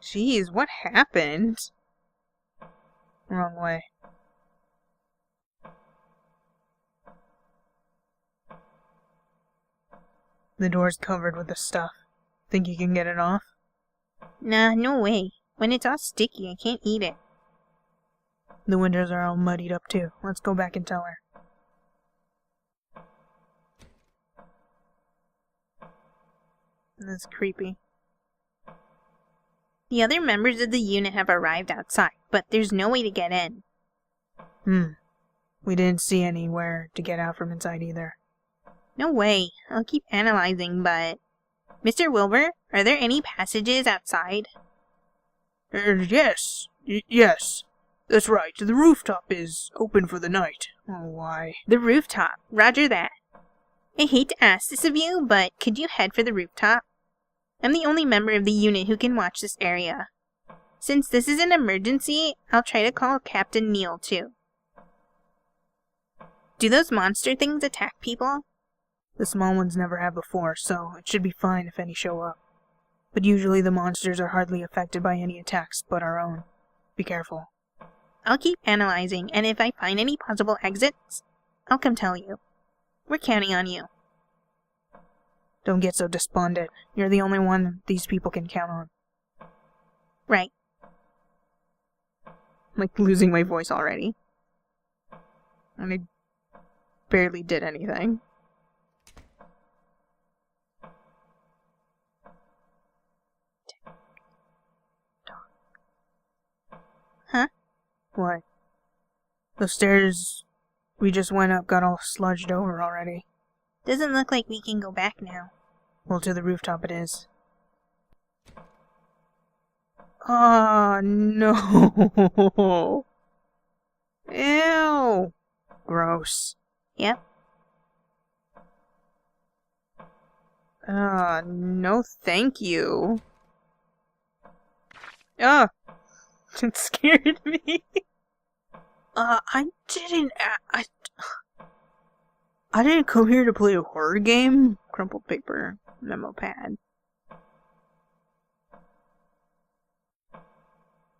Jeez, what happened? Wrong way. The door's covered with the stuff. Think you can get it off? Nah, no way. When it's all sticky, I can't eat it. The windows are all muddied up too. Let's go back and tell her. That's creepy. The other members of the unit have arrived outside, but there's no way to get in. We didn't see anywhere to get out from inside either. No way. I'll keep analyzing, but... Mr. Wilbur, are there any passages outside? Yes. Yes. That's right. The rooftop is open for the night. Oh, why? The rooftop. Roger that. I hate to ask this of you, but could you head for the rooftop? I'm the only member of the unit who can watch this area. Since this is an emergency, I'll try to call Captain Neal, too. Do those monster things attack people? The small ones never have before, so it should be fine if any show up. But usually the monsters are hardly affected by any attacks but our own. Be careful. I'll keep analyzing, and if I find any possible exits, I'll come tell you. We're counting on you. Don't get so despondent. You're the only one these people can count on. Right. I'm like losing my voice already. And I barely did anything. Huh? What? The stairs we just went up got all sludged over already. Doesn't look like we can go back now. Well, to the rooftop it is. Oh, no. Ew. Gross. Yep. No thank you. It scared me. I didn't come here to play a horror game. Crumpled paper, memo pad.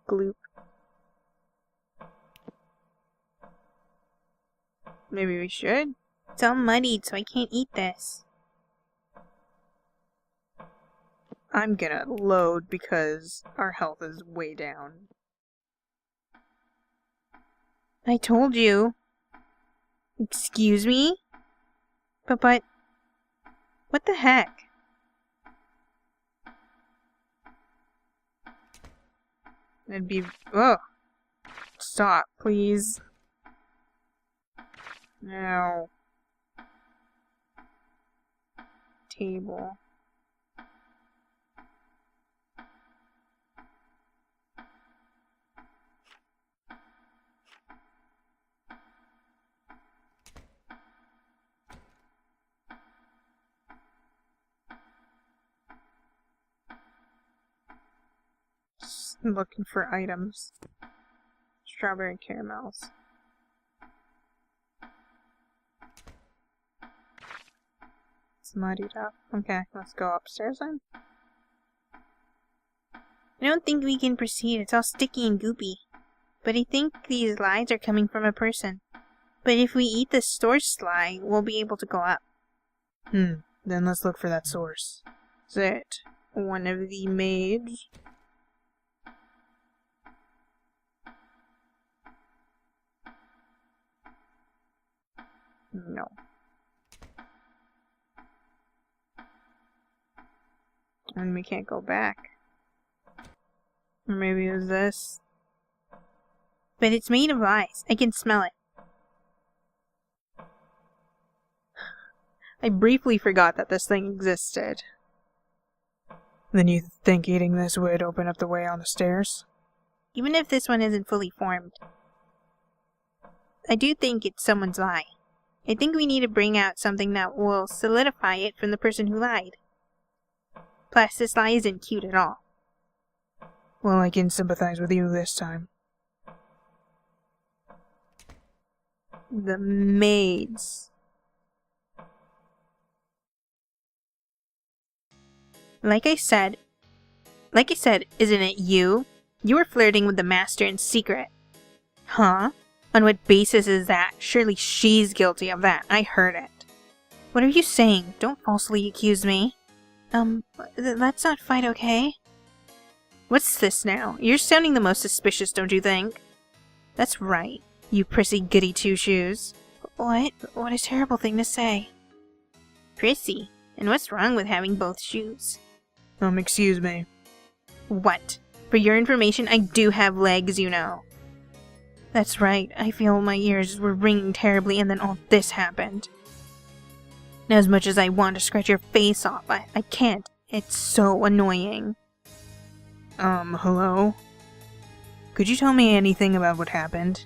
Gloop. Maybe we should? It's all muddied, so I can't eat this. I'm gonna load because our health is way down. I told you. Excuse me? But, what the heck? It'd be, oh, stop, please. No. Table. Looking for items. Strawberry caramels. It's muddied up. Okay, let's go upstairs then. I don't think we can proceed. It's all sticky and goopy. But I think these slides are coming from a person. But if we eat the source slide, we'll be able to go up. Then let's look for that source. Is it one of the maids? No. And we can't go back. Or maybe it was this. But it's made of ice. I can smell it. I briefly forgot that this thing existed. Then you think eating this would open up the way on the stairs? Even if this one isn't fully formed. I do think it's someone's lie. I think we need to bring out something that will solidify it from the person who lied. Plus, this lie isn't cute at all. Well, I can sympathize with you this time. The maids. Like I said, Like I said, isn't it you? You were flirting with the master in secret. Huh? On what basis is that? Surely she's guilty of that. I heard it. What are you saying? Don't falsely accuse me. Let's not fight, okay? What's this now? You're sounding the most suspicious, don't you think? That's right, you prissy goody two-shoes. What? What a terrible thing to say. Prissy? And what's wrong with having both shoes? Excuse me. What? For your information, I do have legs, you know. That's right, I feel my ears were ringing terribly and then all this happened. Now, as much as I want to scratch your face off, I can't. It's so annoying. Hello? Could you tell me anything about what happened?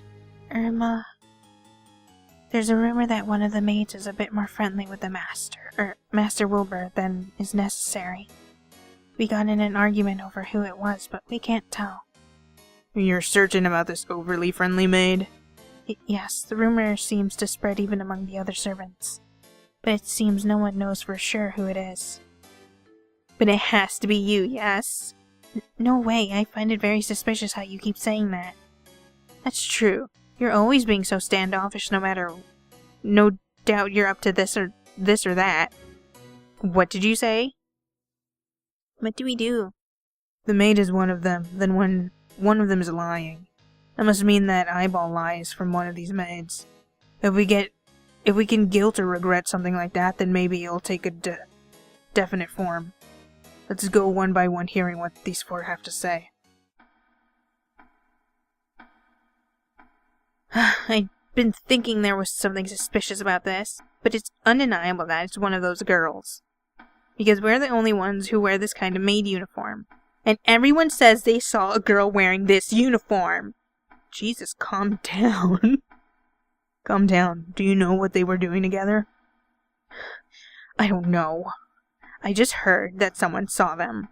There's a rumor that one of the maids is a bit more friendly with the Master Wilbur, than is necessary. We got in an argument over who it was, but we can't tell. You're certain about this overly friendly maid? Yes, the rumor seems to spread even among the other servants. But it seems no one knows for sure who it is. But it has to be you, yes? No way, I find it very suspicious how you keep saying that. That's true. You're always being so standoffish no doubt you're up to this or that. What did you say? What do we do? The maid is one of them, then one of them is lying. That must mean that eyeball lies from one of these maids. If we can guilt or regret something like that, then maybe it'll take a definite form. Let's go one by one hearing what these four have to say. I'd been thinking there was something suspicious about this, but it's undeniable that it's one of those girls. Because we're the only ones who wear this kind of maid uniform. And everyone says they saw a girl wearing this uniform. Jesus, calm down. Calm down. Do you know what they were doing together? I don't know. I just heard that someone saw them.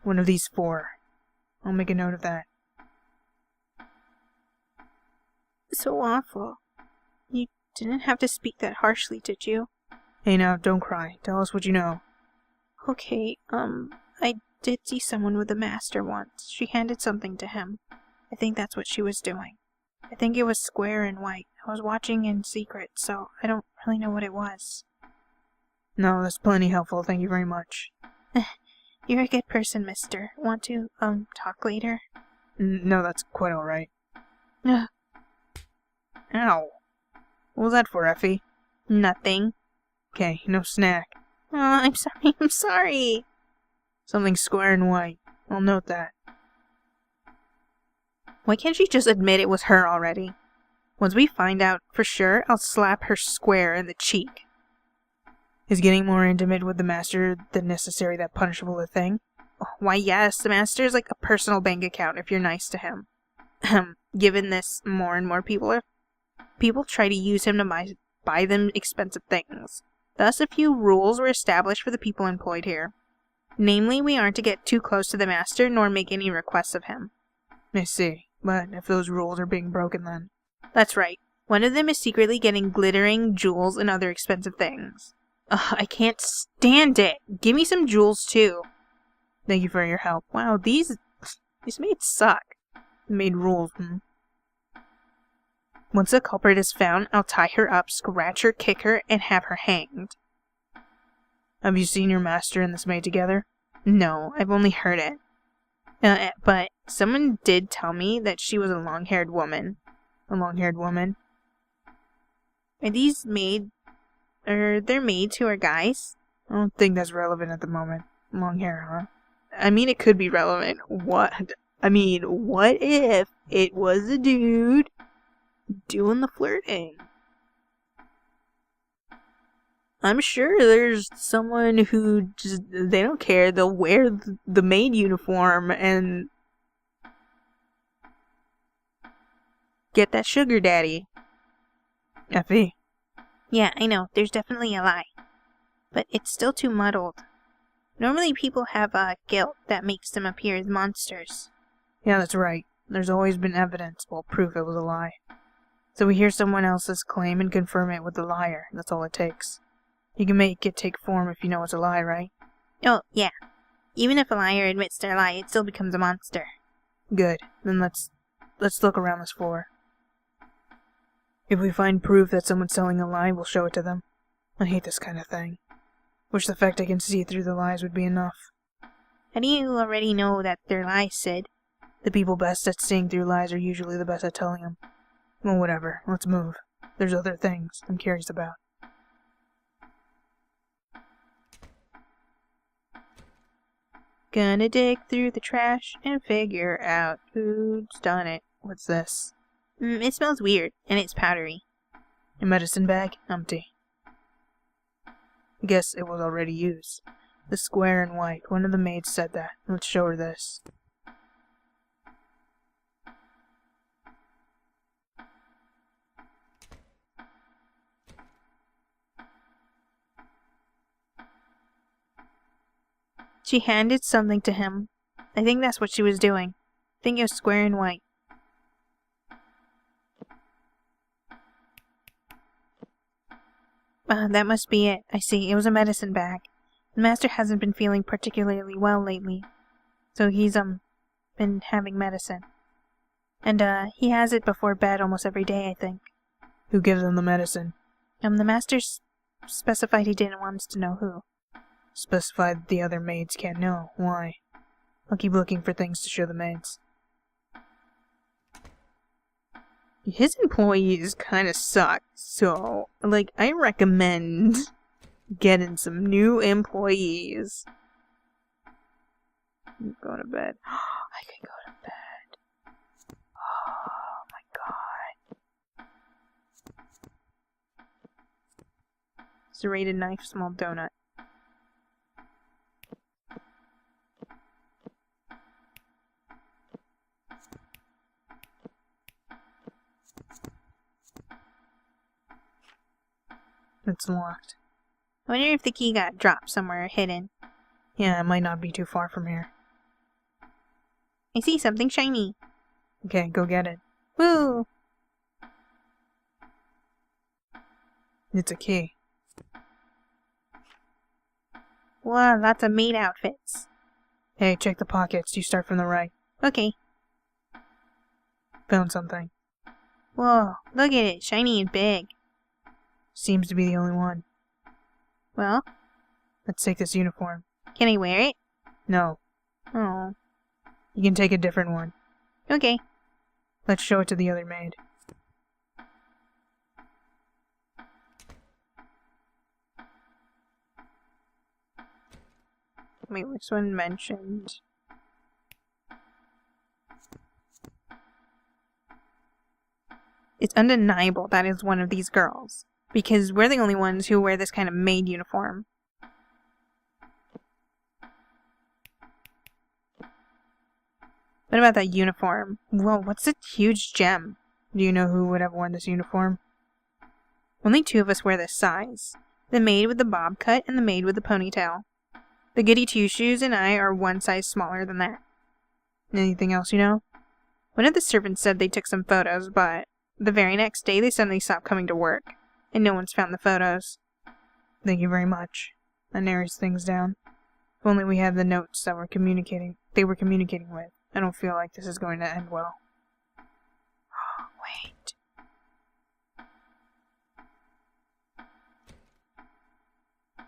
One of these four. I'll make a note of that. So awful. You didn't have to speak that harshly, did you? Hey now, don't cry. Tell us what you know. Okay, I did see someone with the master once. She handed something to him. I think that's what she was doing. I think it was square and white. I was watching in secret, so I don't really know what it was. No, that's plenty helpful. Thank you very much. You're a good person, mister. Want to, talk later? No, that's quite alright. Ugh. Ow. What was that for, Effie? Nothing. Okay, no snack. I'm sorry. Something square and white. I'll note that. Why can't she just admit it was her already? Once we find out for sure, I'll slap her square in the cheek. Is getting more intimate with the master than necessary that punishable a thing? Why, yes, the master is like a personal bank account if you're nice to him. Given this, more and more people try to use him to buy them expensive things. Thus, a few rules were established for the people employed here. Namely, we aren't to get too close to the master, nor make any requests of him. I see. But if those rules are being broken then? That's right. One of them is secretly getting glittering jewels and other expensive things. Ugh, I can't stand it. Give me some jewels too. Thank you for your help. Wow, these maids suck. Made rules, Once the culprit is found, I'll tie her up, scratch her, kick her, and have her hanged. Have you seen your master and this maid together? No, I've only heard it. But someone did tell me that she was a long-haired woman. A long-haired woman? Are these maids? Are there maids who are guys? I don't think that's relevant at the moment. Long hair, huh? I mean, it could be relevant. What if it was a dude doing the flirting? I'm sure there's someone who just, they don't care. They'll wear the maid uniform and get that sugar daddy. Effie? Yeah, I know. There's definitely a lie. But it's still too muddled. Normally people have guilt that makes them appear as monsters. Yeah, that's right. There's always been evidence, well, proof it was a lie. So we hear someone else's claim and confirm it with the liar. That's all it takes. You can make it take form if you know it's a lie, right? Oh, yeah. Even if a liar admits their lie, it still becomes a monster. Good. Then let's look around this floor. If we find proof that someone's telling a lie, we'll show it to them. I hate this kind of thing. Wish the fact I can see through the lies would be enough. How do you already know that they're lies, Sid? The people best at seeing through lies are usually the best at telling them. Well, whatever. Let's move. There's other things I'm curious about. Gonna dig through the trash and figure out who's done it. What's this? It smells weird, and it's powdery. A medicine bag? Empty. I guess it was already used. The square and white. One of the maids said that. Let's show her this. She handed something to him. I think that's what she was doing. I think it was square and white. That must be it. I see. It was a medicine bag. The master hasn't been feeling particularly well lately. So he's, been having medicine. And, he has it before bed almost every day, I think. Who gives him the medicine? The master specified he didn't want us to know who. Specified that the other maids can't know. Why? I'll keep looking for things to show the maids. His employees kind of suck, so, I recommend getting some new employees. I'm going to bed. I can go to bed. Oh my god. Serrated knife, small donut. It's locked. I wonder if the key got dropped somewhere hidden. Yeah, it might not be too far from here. I see something shiny. Okay, go get it. Woo! It's a key. Wow, lots of maid outfits. Hey, check the pockets. You start from the right. Okay. Found something. Whoa, look at it, shiny and big. Seems to be the only one. Well? Let's take this uniform. Can I wear it? No. Oh. You can take a different one. Okay. Let's show it to the other maid. Wait, which one mentioned? It's undeniable that is one of these girls. Because we're the only ones who wear this kind of maid uniform. What about that uniform? Whoa, what's that huge gem? Do you know who would have worn this uniform? Only two of us wear this size. The maid with the bob cut and the maid with the ponytail. The goody two-shoes and I are one size smaller than that. Anything else you know? One of the servants said they took some photos, but the very next day they suddenly stopped coming to work. And no one's found the photos. Thank you very much. That narrows things down. If only we had the notes that they were communicating with. I don't feel like this is going to end well. Wait.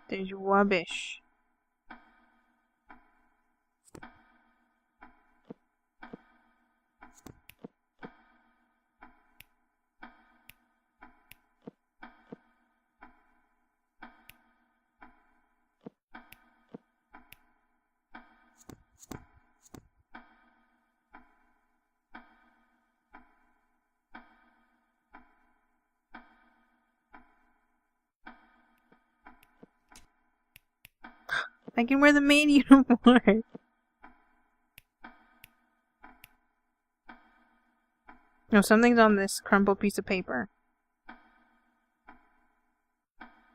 There's rubbish. I can wear the maid uniform. No, something's on this crumpled piece of paper.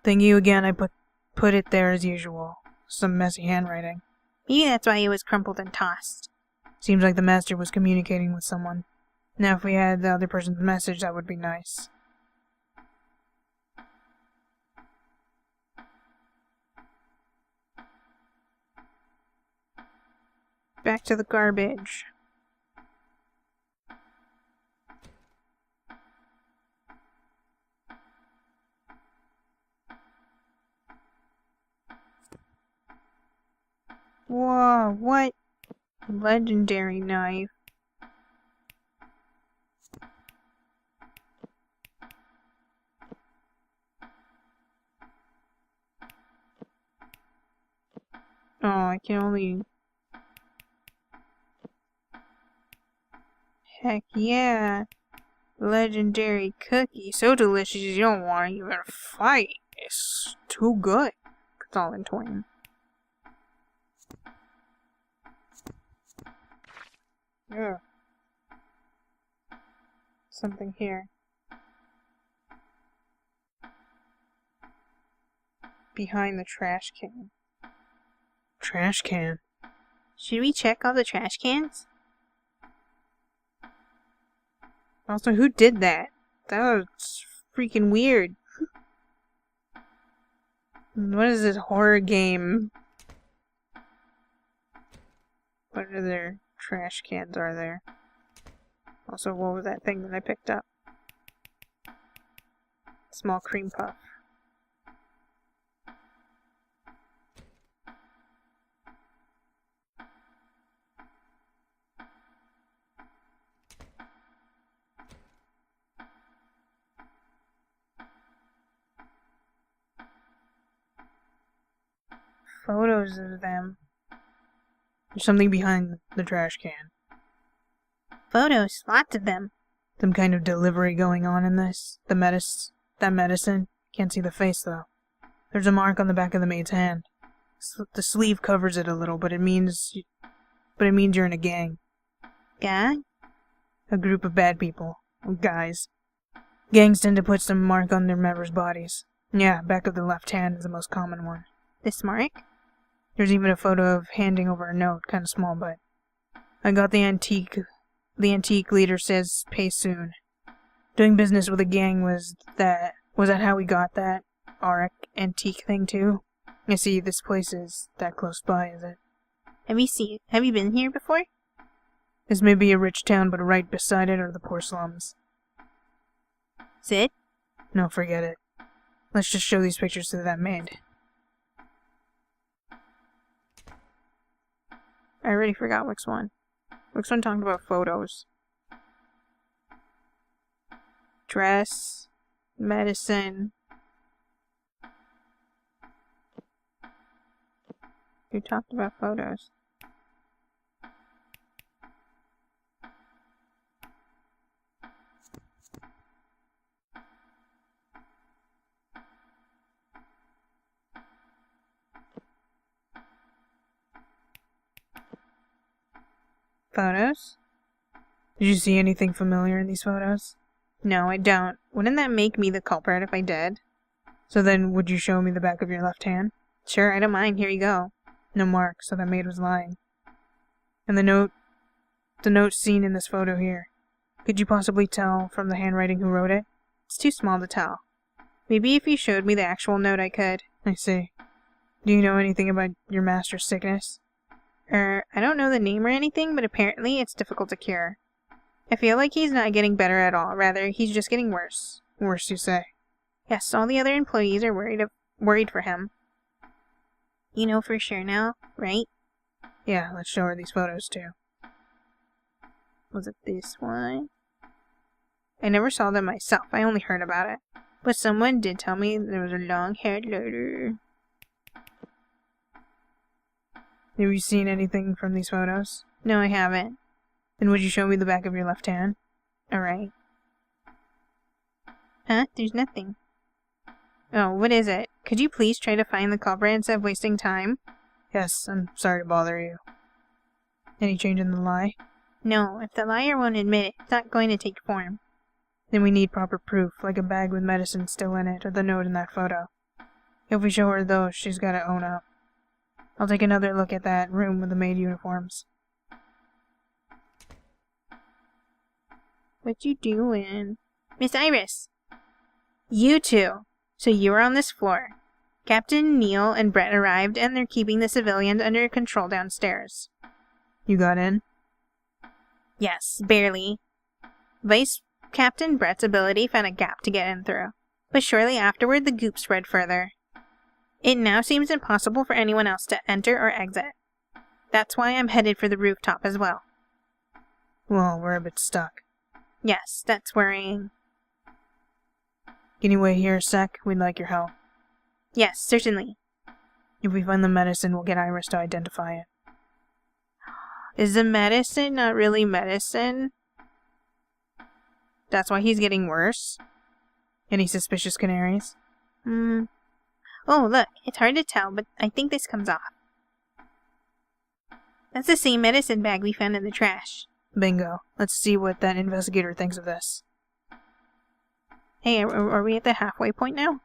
Thank you again. I put it there as usual. Some messy handwriting. Maybe that's why it was crumpled and tossed. Seems like the master was communicating with someone. Now if we had the other person's message, that would be nice. Back to the garbage. Whoa, what? Legendary knife. Oh, I can only... Heck yeah. Legendary cookie. So delicious you don't want to even fight. It's too good. It's all in twain. Yeah. Something here. Behind the trash can. Trash can? Should we check all the trash cans? Also, who did that? That was freaking weird. What is this horror game? What other trash cans are there? Also, what was that thing that I picked up? Small cream puff. Photos of them. There's something behind the trash can. Photos, lots of them. Some kind of delivery going on in this. That medicine. Can't see the face though. There's a mark on the back of the maid's hand. The sleeve covers it a little, but it means you're in a gang. Gang? A group of bad people. Guys. Gangs tend to put some mark on their members' bodies. Yeah, back of the left hand is the most common one. This mark? There's even a photo of handing over a note, kind of small, but I got the antique leader says pay soon. Doing business with a gang was that how we got that antique thing too? I see this place is that close by, is it? Have you been here before? This may be a rich town, but right beside it are the poor slums. Sid? No, forget it. Let's just show these pictures to that maid. I already forgot which one. Which one talked about photos? Dress. Medicine. Who talked about photos? Photos? Did you see anything familiar in these photos? No, I don't. Wouldn't that make me the culprit if I did? So then, would you show me the back of your left hand? Sure, I don't mind. Here you go. No mark, so that maid was lying. And the note seen in this photo here. Could you possibly tell from the handwriting who wrote it? It's too small to tell. Maybe if you showed me the actual note I could. I see. Do you know anything about your master's sickness? I don't know the name or anything, but apparently it's difficult to cure. I feel like he's not getting better at all. Rather, he's just getting worse. Worse, you say? Yes, all the other employees are worried for him. You know for sure now, right? Yeah, let's show her these photos too. Was it this one? I never saw them myself. I only heard about it. But someone did tell me there was a long-haired lady. Have you seen anything from these photos? No, I haven't. Then would you show me the back of your left hand? Alright. Huh? There's nothing. Oh, what is it? Could you please try to find the culprit instead of wasting time? Yes, I'm sorry to bother you. Any change in the lie? No, if the liar won't admit it, it's not going to take form. Then we need proper proof, like a bag with medicine still in it, or the note in that photo. If we show her those, she's gotta own up. I'll take another look at that room with the maid uniforms. What you doing? Miss Iris! You two! So you were on this floor. Captain Neal and Brett arrived, and they're keeping the civilians under control downstairs. You got in? Yes, barely. Vice Captain Brett's ability found a gap to get in through, but shortly afterward the goop spread further. It now seems impossible for anyone else to enter or exit. That's why I'm headed for the rooftop as well. Well, we're a bit stuck. Yes, that's worrying. Can you wait here a sec? We'd like your help. Yes, certainly. If we find the medicine, we'll get Iris to identify it. Is the medicine not really medicine? That's why he's getting worse? Any suspicious canaries? Oh, look, it's hard to tell, but I think this comes off. That's the same medicine bag we found in the trash. Bingo. Let's see what that investigator thinks of this. Hey, are we at the halfway point now?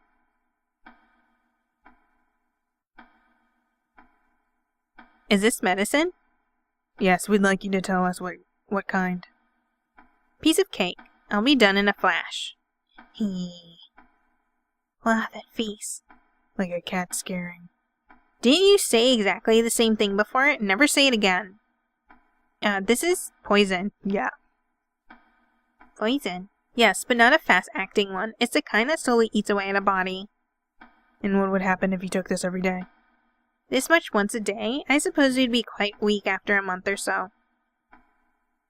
Is this medicine? Yes, we'd like you to tell us what kind. Piece of cake. I'll be done in a flash. Wow, that face. Like a cat scaring. Didn't you say exactly the same thing before? Never say it again. This is poison. Yeah. Poison? Yes, but not a fast-acting one. It's the kind that slowly eats away at a body. And what would happen if you took this every day? This much once a day? I suppose you'd be quite weak after a month or so.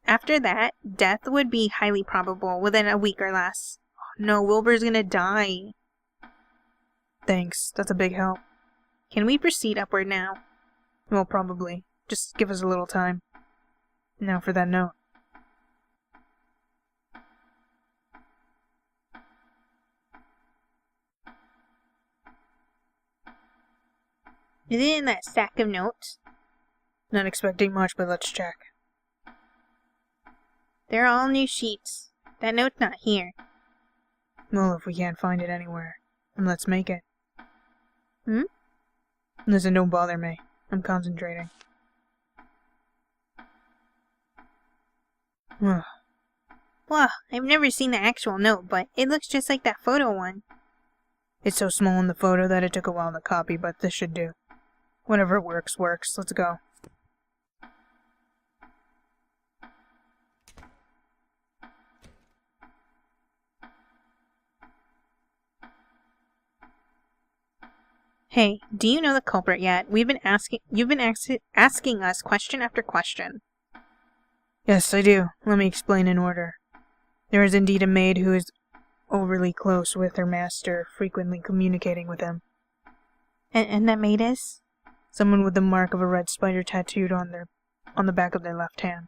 After that, death would be highly probable within a week or less. Oh, no, Wilbur's gonna die. Thanks, that's a big help. Can we proceed upward now? Well, probably. Just give us a little time. Now for that note. Is it in that stack of notes? Not expecting much, but let's check. They're all new sheets. That note's not here. Well, if we can't find it anywhere, then let's make it. Hmm? Listen, don't bother me. I'm concentrating. Well, I've never seen the actual note, but it looks just like that photo one. It's so small in the photo that it took a while to copy, but this should do. Whatever works, works. Let's go. Hey, do you know the culprit yet? You've been asking us question after question. Yes, I do. Let me explain in order. There is indeed a maid who is overly close with her master, frequently communicating with him. And that maid is? Someone with the mark of a red spider tattooed on the back of their left hand.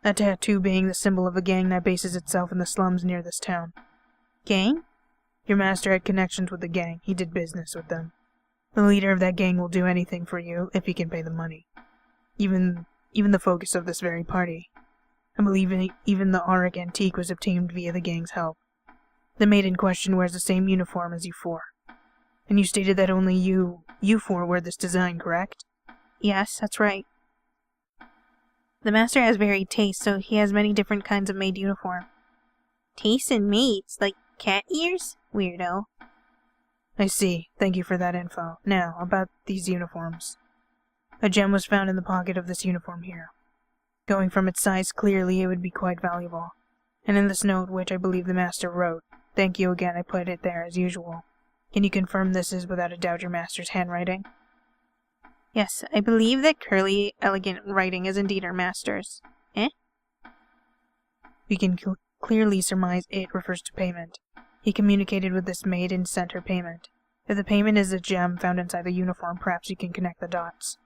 That tattoo being the symbol of a gang that bases itself in the slums near this town. Gang? Your master had connections with the gang. He did business with them. The leader of that gang will do anything for you if he can pay the money. Even the focus of this very party. I believe even the auric antique was obtained via the gang's help. The maid in question wears the same uniform as you four. And you stated that only you four wear this design, correct? Yes, that's right. The master has varied tastes, so he has many different kinds of maid uniform. Tastes and maids? Like cat ears? Weirdo. I see. Thank you for that info. Now, about these uniforms. A gem was found in the pocket of this uniform here. Going from its size, clearly it would be quite valuable. And in this note, which I believe the master wrote, thank you again, I put it there as usual. Can you confirm this is without a doubt your master's handwriting? Yes, I believe that curly, elegant writing is indeed our master's. Eh? We can clearly surmise it refers to payment. He communicated with this maid and sent her payment. If the payment is a gem found inside the uniform, perhaps you can connect the dots.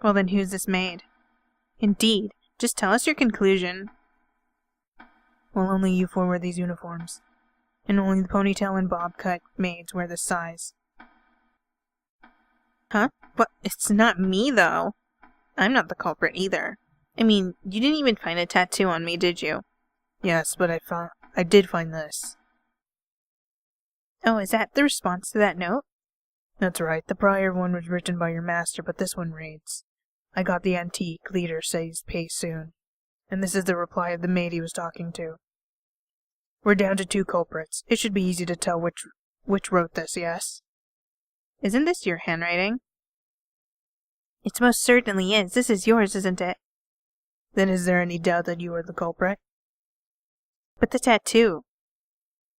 Well then, who's this maid? Indeed. Just tell us your conclusion. Well, only you four wear these uniforms. And only the ponytail and bob cut maids wear this size. Huh? But it's not me, though. I'm not the culprit either. I mean, you didn't even find a tattoo on me, did you? Yes, but I did find this. Oh, is that the response to that note? That's right. The prior one was written by your master, but this one reads, I got the antique. Leader says pay soon. And this is the reply of the maid he was talking to. We're down to 2 culprits. It should be easy to tell which wrote this, yes? Isn't this your handwriting? It most certainly is. This is yours, isn't it? Then is there any doubt that you are the culprit? But the tattoo.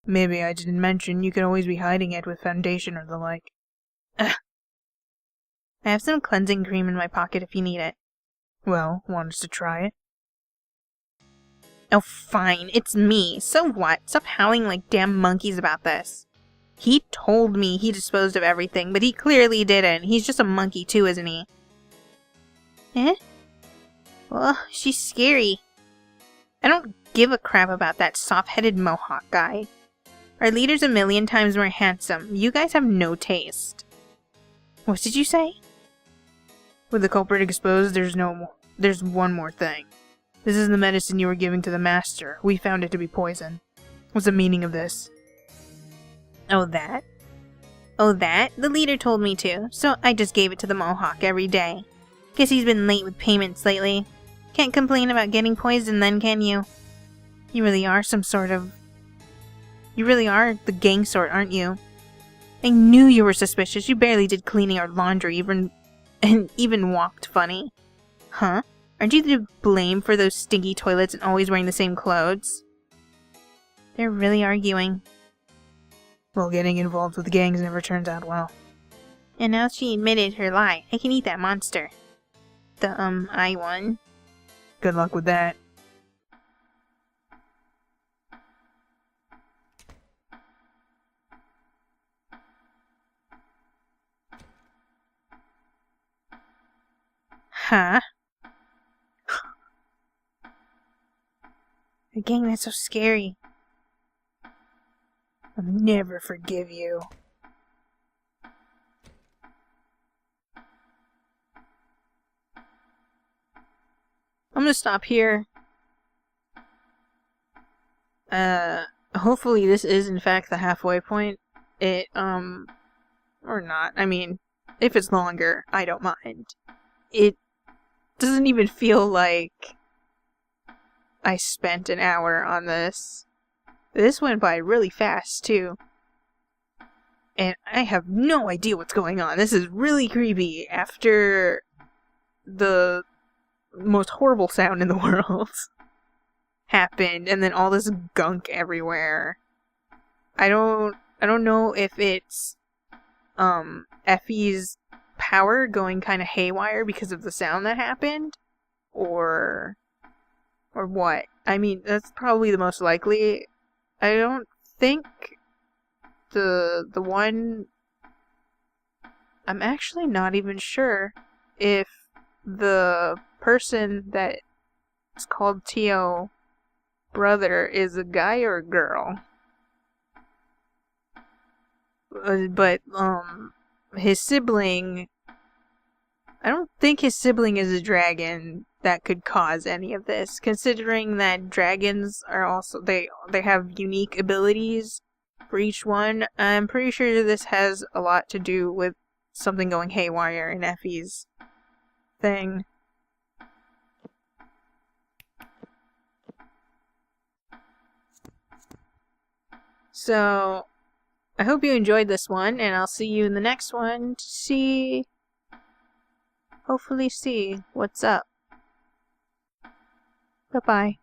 Maybe I didn't mention you could always be hiding it with foundation or the like. Ugh. I have some cleansing cream in my pocket if you need it. Well, want us to try it? Oh, fine. It's me. So what? Stop howling like damn monkeys about this. He told me he disposed of everything, but he clearly didn't. He's just a monkey too, isn't he? Eh? Well, she's scary. I don't give a crap about that soft-headed mohawk guy. Our leader's a million times more handsome. You guys have no taste. What did you say? With the culprit exposed, there's one more thing. This is the medicine you were giving to the master. We found it to be poison. What's the meaning of this? Oh, that? Oh, that? The leader told me to, so I just gave it to the mohawk every day. Guess he's been late with payments lately. Can't complain about getting poisoned then, can you? You really are You really are the gang sort, aren't you? I knew you were suspicious. You barely did cleaning our laundry, even walked funny. Huh? Aren't you to blame for those stinky toilets and always wearing the same clothes? They're really arguing. Well, getting involved with gangs never turns out well. And now she admitted her lie. I can eat that monster. The, I one. Good luck with that. Huh? A gang that's so scary. I'll never forgive you. I'm gonna stop here. Hopefully this is in fact the halfway point. Or not. I mean, if it's longer, I don't mind. It doesn't even feel like I spent an hour on this. This went by really fast, too. And I have no idea what's going on. This is really creepy after the most horrible sound in the world happened, and then all this gunk everywhere. I don't know if it's Effie's power going kind of haywire because of the sound that happened, or what. I mean, that's probably the most likely. I don't think the one... I'm actually not even sure if the person that is called Tio brother is a guy or a girl. But his sibling... I don't think his sibling is a dragon that could cause any of this, considering that dragons are also... They have unique abilities for each one. I'm pretty sure this has a lot to do with something going haywire in Effie's thing. So, I hope you enjoyed this one, and I'll see you in the next one to hopefully see what's up. Bye-bye.